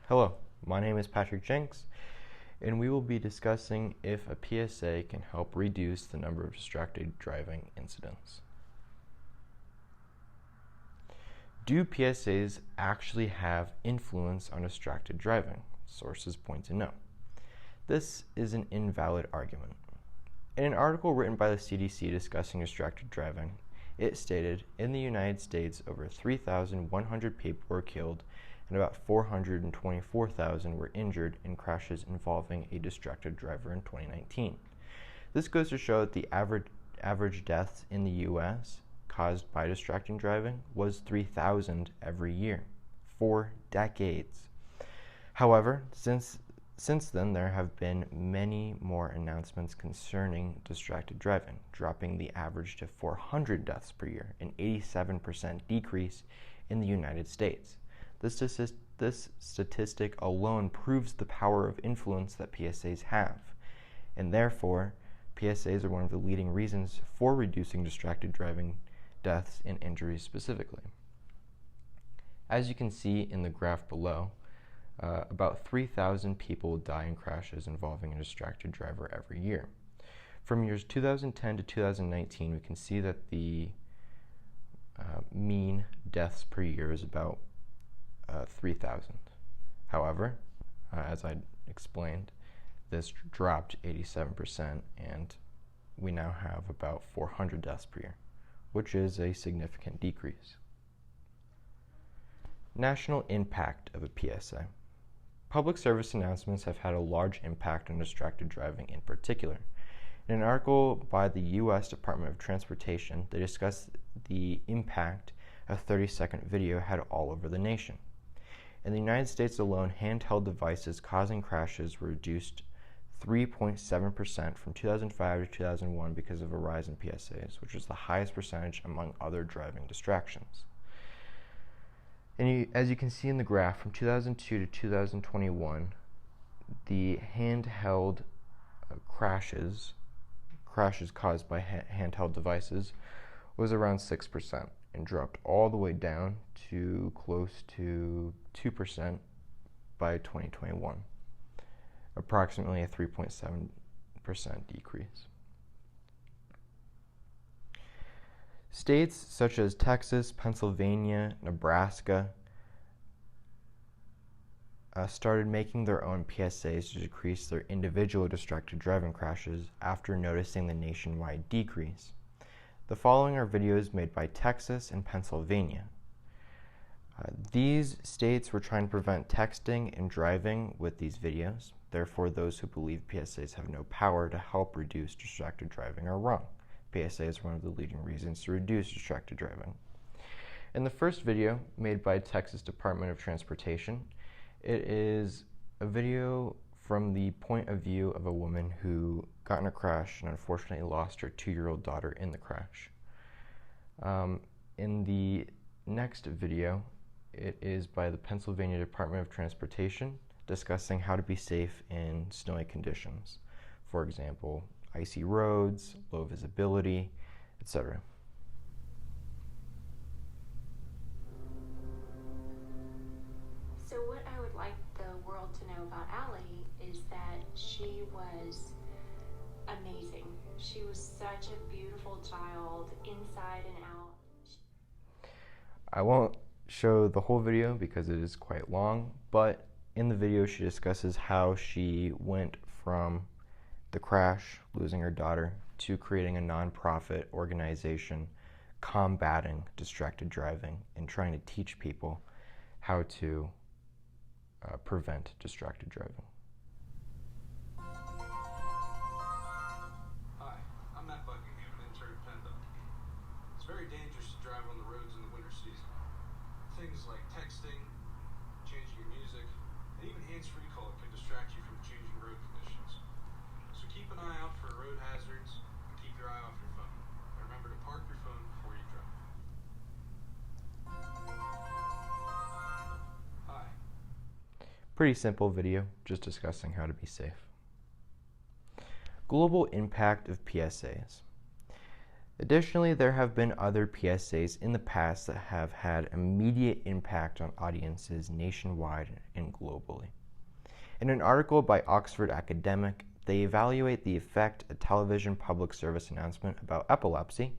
Hello, my name is Patrick Jenks, and we will be discussing if a PSA can help reduce the number of distracted driving incidents. Do PSAs actually have influence on distracted driving? Sources point to no. This is an invalid argument. In an article written by the CDC discussing distracted driving, it stated, in the United States, over 3,100 people were killed and about 424,000 were injured in crashes involving a distracted driver in 2019. This goes to show that the average deaths in the U.S. caused by distracting driving was 3,000 every year, 4 decades. However, since then, there have been many more announcements concerning distracted driving, dropping the average to 400 deaths per year, an 87% decrease in the United States. This statistic alone proves the power of influence that PSAs have, and therefore, PSAs are one of the leading reasons for reducing distracted driving deaths and injuries specifically. As you can see in the graph below, about 3,000 people die in crashes involving a distracted driver every year. From years 2010 to 2019, we can see that the mean deaths per year is about 3,000. However, as I explained, this dropped 87%, and we now have about 400 deaths per year, which is a significant decrease. National impact of a PSA. Public service announcements have had a large impact on distracted driving in particular. In an article by the U.S. Department of Transportation, they discussed the impact a 30-second video had all over the nation. In the United States alone, handheld devices causing crashes were reduced 3.7% from 2005 to 2001 because of a rise in PSAs, which is the highest percentage among other driving distractions. And as you can see in the graph, from 2002 to 2021, the handheld crashes caused by handheld devices was around 6% and dropped all the way down to close to 2% by 2021, approximately a 3.7% decrease. States such as Texas, Pennsylvania, Nebraska started making their own PSAs to decrease their individual distracted driving crashes after noticing the nationwide decrease. The following are videos made by Texas and Pennsylvania. These states were trying to prevent texting and driving with these videos. Therefore, those who believe PSAs have no power to help reduce distracted driving are wrong. PSA is one of the leading reasons to reduce distracted driving. In the first video, made by Texas Department of Transportation, it is a video from the point of view of a woman who got in a crash and unfortunately lost her 2-year-old daughter in the crash. In the next video, it is by the Pennsylvania Department of Transportation discussing how to be safe in snowy conditions. For example, icy roads, low visibility, etc. So what I would like the world to know about Allie is that she was amazing. She was such a beautiful child, inside and out. I won't show the whole video because it is quite long, but in the video she discusses how she went from the crash, losing her daughter, to creating a nonprofit organization combating distracted driving and trying to teach people how to prevent distracted driving. Hi, I'm Matt Buckingham, an intern at Penda. It's very dangerous to drive on the roads in the winter season. Things like texting, changing your music, and even hands-free calling can distract you from changing road conditions. So keep an eye out for road hazards and keep your eye off your phone. And remember to park your phone before you drive. Hi. Pretty simple video, just discussing how to be safe. Global impact of PSAs. Additionally, there have been other PSAs in the past that have had immediate impact on audiences nationwide and globally. In an article by Oxford Academic, they evaluate the effect a television public service announcement about epilepsy.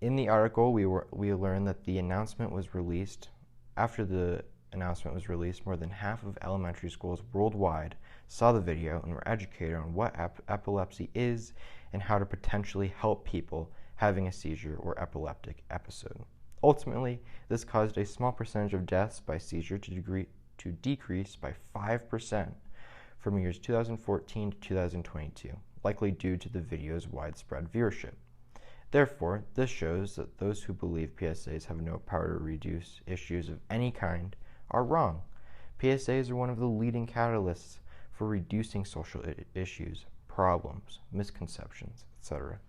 In the article, we learned that the announcement was released. After the announcement was released, more than half of elementary schools worldwide saw the video and were educated on what epilepsy is and how to potentially help people having a seizure or epileptic episode. Ultimately, this caused a small percentage of deaths by seizure to decrease by 5% from years 2014 to 2022, likely due to the video's widespread viewership. Therefore, this shows that those who believe PSAs have no power to reduce issues of any kind are wrong. PSAs are one of the leading catalysts for reducing social issues, problems, misconceptions, etc.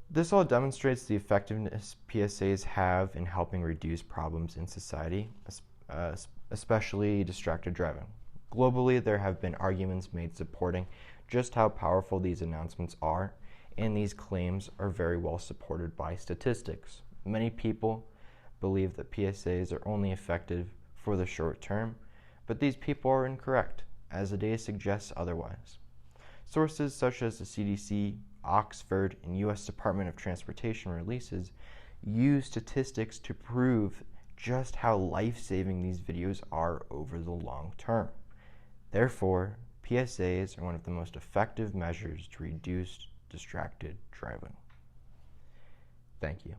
This all demonstrates the effectiveness PSAs have in helping reduce problems in society, especially distracted driving. Globally, there have been arguments made supporting just how powerful these announcements are, and these claims are very well supported by statistics. Many people believe that PSAs are only effective for the short term, but these people are incorrect, as the data suggests otherwise. Sources such as the CDC, Oxford, and U.S. Department of Transportation releases use statistics to prove just how life-saving these videos are over the long term. Therefore, PSAs are one of the most effective measures to reduce distracted driving. Thank you.